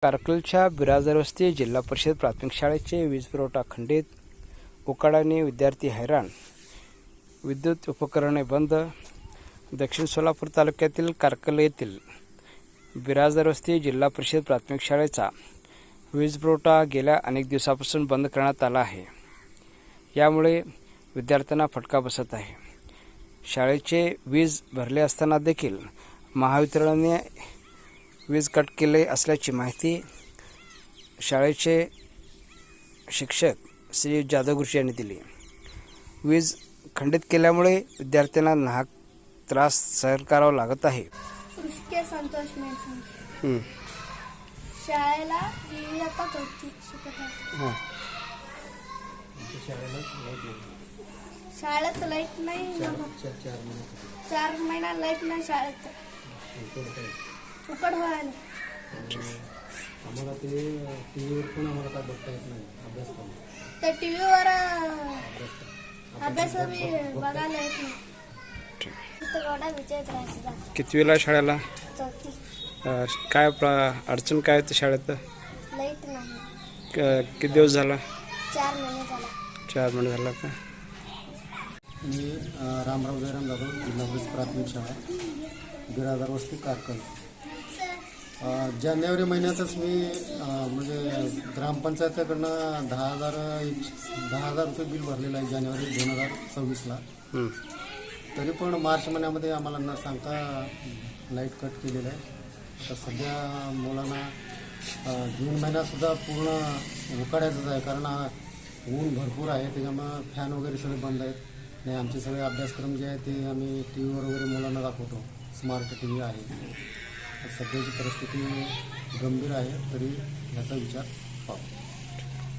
कारकलच्या बिराजदार वस्ती जिल्हा परिषद प्राथमिक शाळेचे वीज पुरवठा खंडित, उकाड्याने विद्यार्थी हैराण, विद्युत उपकरणे बंद. दक्षिण सोलापूर तालुक्यातील कारकल येथील बिराजदार वस्ती जिल्हा परिषद प्राथमिक शाळेचा वीज पुरवठा गेल्या अनेक दिवसापासून बंद करण्यात आला आहे. यामुळे विद्यार्थ्यांना फटका बसत आहे. शाळेचे वीज भरले असताना देखील महावितरणाने वीज कट केले असल्याची माहिती शाळेचे शिक्षक श्री जाधव गुरुजी यांनी दिली. वीज खंडित केल्यामुळे विद्यार्थ्यांना नाहक त्रास सहन करावा लागत आहे. उसके संतोष मेहसन शाळेला येतात होती शाळेत लाईट नाही. 4 महिना लाईट नाही शाळेत. उकड व्हायला आम्हाला ते टीव्हीवर पण आम्हाला काय बघता येत नाही. अभ्यास पण त्या टीव्हीवर अभ्यास बी बघायला येत नाही. कितवीला शाळेला? चौथी. काय अडचण काय होती शाळेत? लाईट नाही. किती दिवस झाला? 4 महिने झाला. 4 महिने झाला का? मी रामराव जयराम जाधव, जिल्हा परिषद प्राथमिक शाळा बिराजदार वस्ती कारकल. जानेवारी महिन्यातच मी म्हणजे ग्रामपंचायतीकडनं 10,000 रुपये बिल भरलेलं आहे जानेवारी 2026ला. तरी पण मार्च महिन्यामध्ये आम्हाला न सांगता लाईट कट केलेलं आहे. आता सध्या मुलांना जून महिन्यातसुद्धा पूर्ण उकाड्याचंच आहे, कारण ऊन भरपूर आहे. त्याच्यामुळं फॅन वगैरे सगळे बंद आहेत. आणि आमचे सगळे अभ्यासक्रम जे आहे ते आम्ही टी व्हीवर वगैरे मुलांना दाखवतो. स्मार्ट टी व्ही आहे. सध्याची परिस्थिती गंभीर आहे, तरी ह्याचा विचार पाहू.